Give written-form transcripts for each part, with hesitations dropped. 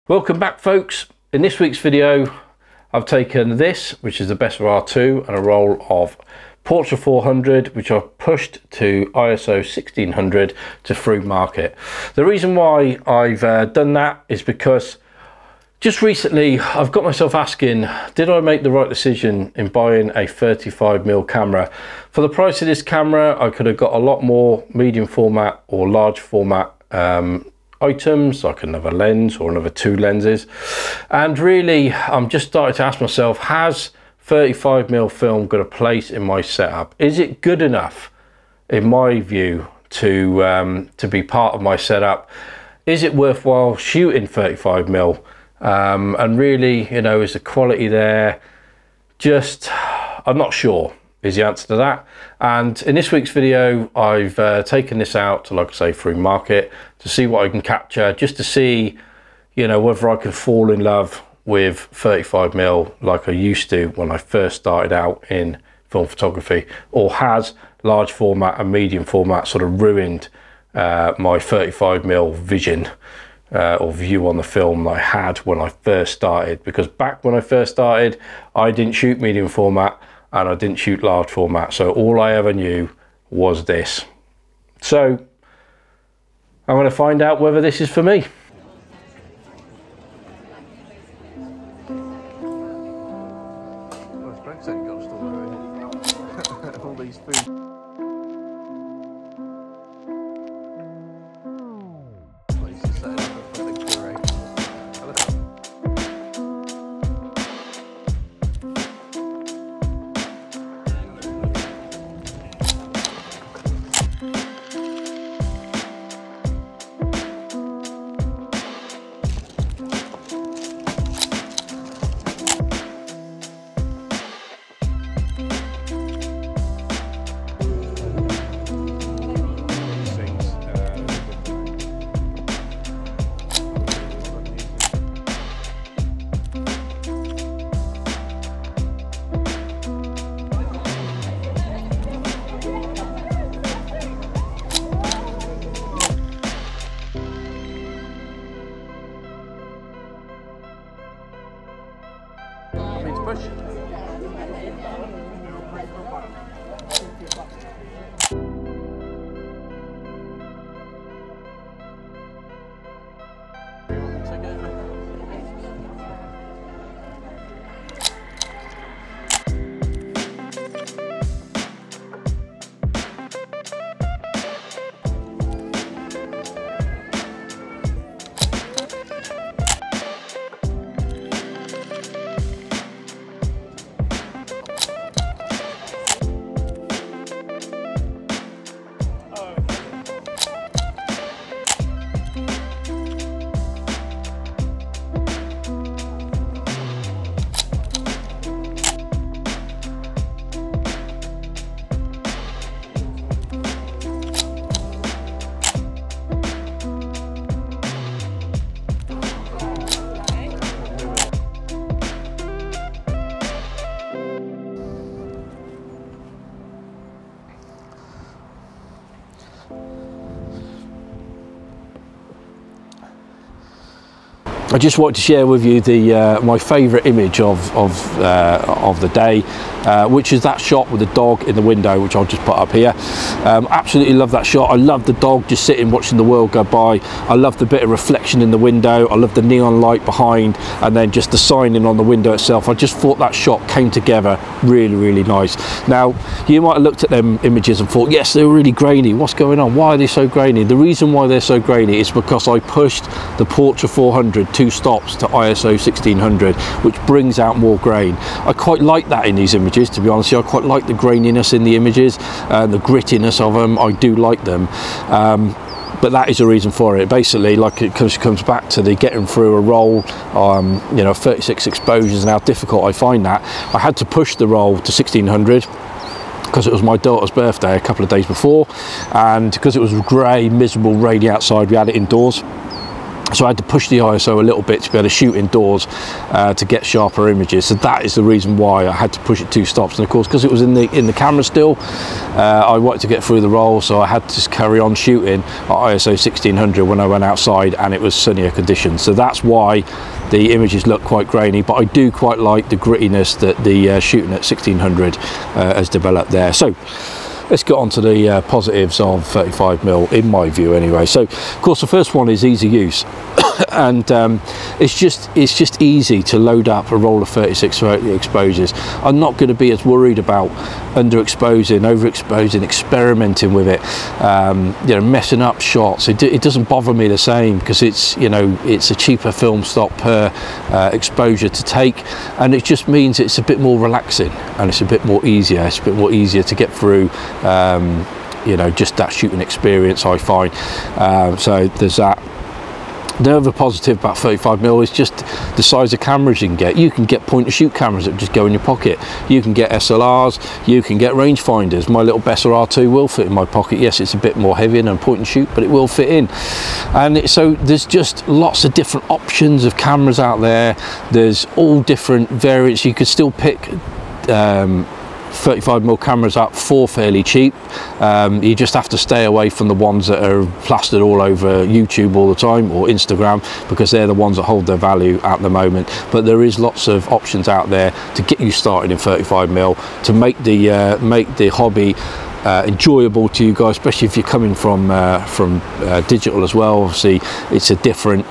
Welcome back, folks. In this week's video I've taken this, which is the Best of R2, and a roll of Portrait 400, which I've pushed to ISO 1600 to Frome Market. The reason why I've done that is because just recently I've got myself asking, did I make the right decision in buying a 35mm camera? For the price of this camera I could have got a lot more medium format or large format items, like another lens or another 2 lenses, and really I'm just starting to ask myself, has 35mm film got a place in my setup? Is it good enough in my view to be part of my setup? Is it worthwhile shooting 35mm? And really, you know, is the quality there? Just, I'm not sure is the answer to that. And in this week's video I've taken this out to, like I say, Frome Market to see what I can capture, just to see, you know, whether I can fall in love with 35mm like I used to when I first started out in film photography, or has large format and medium format sort of ruined my 35mm vision or view on the film that I had when I first started. Because back when I first started I didn't shoot medium format and I didn't shoot large format, so all I ever knew was this. So I'm going to find out whether this is for me. Well, it's great saying you've got a store already. All these food. Push. I just wanted to share with you the my favourite image of the day, which is that shot with the dog in the window, which I'll just put up here. Absolutely love that shot. I love the dog just sitting watching the world go by. I love the bit of reflection in the window. I love the neon light behind, and then just the signing on the window itself. I just thought that shot came together really, really nice. Now, you might have looked at them images and thought, yes, they're really grainy. What's going on? Why are they so grainy? The reason why they're so grainy is because I pushed the Portrait 400 2 stops to ISO 1600, which brings out more grain. I quite like that in these images, to be honest. I quite like the graininess in the images, the grittiness of them. I do like them. But that is the reason for it. Basically, like, it comes back to the getting through a roll, you know, 36 exposures and how difficult I find that. I had to push the roll to 1600 because it was my daughter's birthday a couple of days before, and because it was grey, miserable, rainy outside, we had it indoors. So I had to push the ISO a little bit to be able to shoot indoors to get sharper images. So that is the reason why I had to push it 2 stops. And of course, because it was in the camera still, I wanted to get through the roll, so I had to just carry on shooting at ISO 1600 when I went outside and it was sunnier conditions. So that's why the images look quite grainy, but I do quite like the grittiness that the shooting at 1600 has developed there. So let's get on to the positives of 35mm, in my view anyway. So of course the first one is easy use. And it's just easy to load up a roll of 36 exposures. I'm not going to be as worried about underexposing, overexposing, experimenting with it, you know, messing up shots. It doesn't bother me the same, because it's, you know, it's a cheaper film stock per exposure to take, and it just means it's a bit more relaxing and it's a bit more easier. It's a bit more easier to get through. You know, just that shooting experience, I find. So there's that. The other positive about 35mm is just the size of cameras you can get. You can get point and shoot cameras that just go in your pocket. You can get SLRs, you can get rangefinders. My little Besser R2 will fit in my pocket. Yes, it's a bit more heavy than point and shoot, but it will fit in. And so there's just lots of different options of cameras out there. There's all different variants. You could still pick 35mm cameras up for fairly cheap. You just have to stay away from the ones that are plastered all over YouTube all the time, or Instagram, because they're the ones that hold their value at the moment. But there is lots of options out there to get you started in 35mm, to make the hobby enjoyable to you guys, especially if you're coming from digital as well. Obviously it's a different,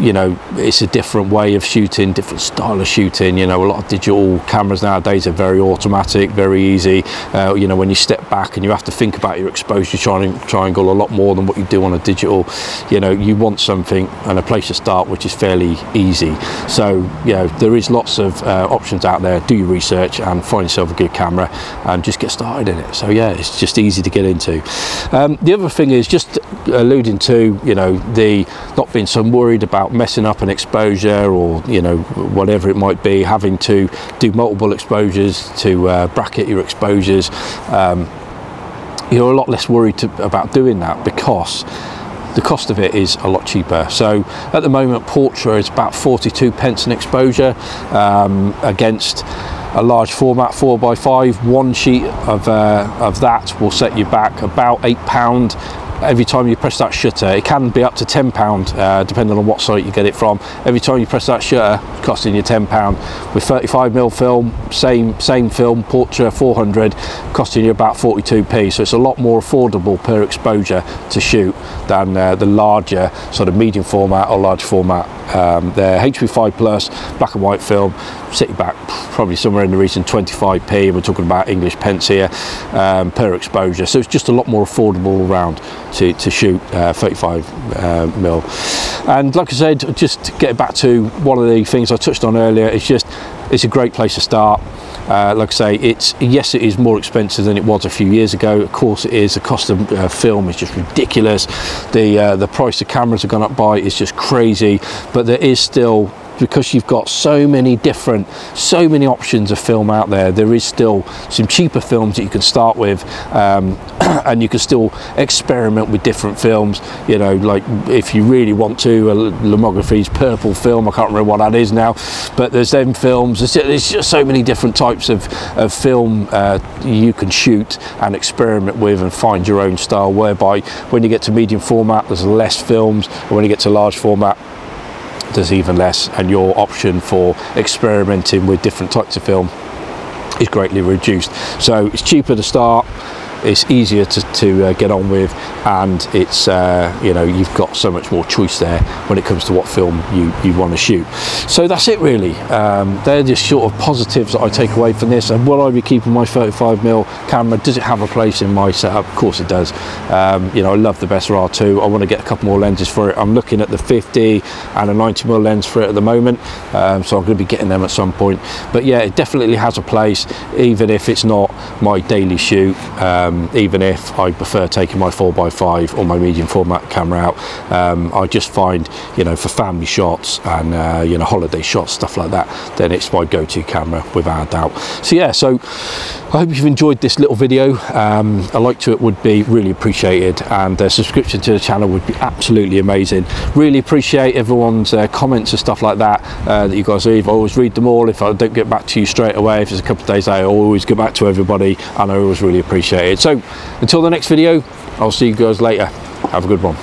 you know, it's a different way of shooting, different style of shooting. You know, a lot of digital cameras nowadays are very automatic, very easy. You know, when you step back and you have to think about your exposure triangle a lot more than what you do on a digital, you know, you want something and a place to start which is fairly easy. So, you know, there is lots of options out there. Do your research and find yourself a good camera and just get started in it. So yeah, it's just easy to get into. The other thing is just alluding to, you know, the not being so worried about messing up an exposure, or, you know, whatever it might be, having to do multiple exposures to bracket your exposures. You're a lot less worried about doing that, because the cost of it is a lot cheaper. So at the moment, Portra is about 42p an exposure, against a large format 4x5. One sheet of that will set you back about £8 every time you press that shutter. It can be up to £10 depending on what site you get it from. Every time you press that shutter, it's costing you £10. With 35mm film, same film, Portra 400, costing you about 42p. So it's a lot more affordable per exposure to shoot than the larger sort of medium format or large format. They're HP5 plus black and white film, set you back probably somewhere in the region 25p. We're talking about English pence here per exposure. So it's just a lot more affordable all round to shoot 35mm. And like I said, just getting back to one of the things I touched on earlier, it's a great place to start. Like I say, yes, it is more expensive than it was a few years ago. Of course it is. The cost of film is just ridiculous. The price of cameras have gone up by is just crazy, but there is still, because you've got so many options of film out there, there is still some cheaper films that you can start with, and you can still experiment with different films. You know, like if you really want to, Lomography's purple film, I can't remember what that is now, but there's them films. There's just so many different types of film you can shoot and experiment with and find your own style, whereby when you get to medium format there's less films, and when you get to large format there's even less, and your option for experimenting with different types of film is greatly reduced. So it's cheaper to start, it's easier to get on with, and it's you know, you've got so much more choice there when it comes to what film you want to shoot. So that's it really. They're just sort of positives that I take away from this. And will I be keeping my 35mm camera? Does it have a place in my setup? Of course it does. You know, I love the Besser R2. I want to get a couple more lenses for it. I'm looking at the 50 and a 90mm lens for it at the moment, so I'm going to be getting them at some point. But yeah, it definitely has a place, even if it's not my daily shoot. even if I prefer taking my 4x5 or my medium format camera out. I just find, you know, for family shots and you know, holiday shots, stuff like that, then it's my go-to camera without a doubt. So yeah, so I hope you've enjoyed this little video. A like to it would be really appreciated, and a subscription to the channel would be absolutely amazing. Really appreciate everyone's comments and stuff like that that you guys leave. I always read them all. If I don't get back to you straight away, if it's a couple of days out, I always get back to everybody, and I always really appreciate it. So until the next video, I'll see you guys later. Have a good one.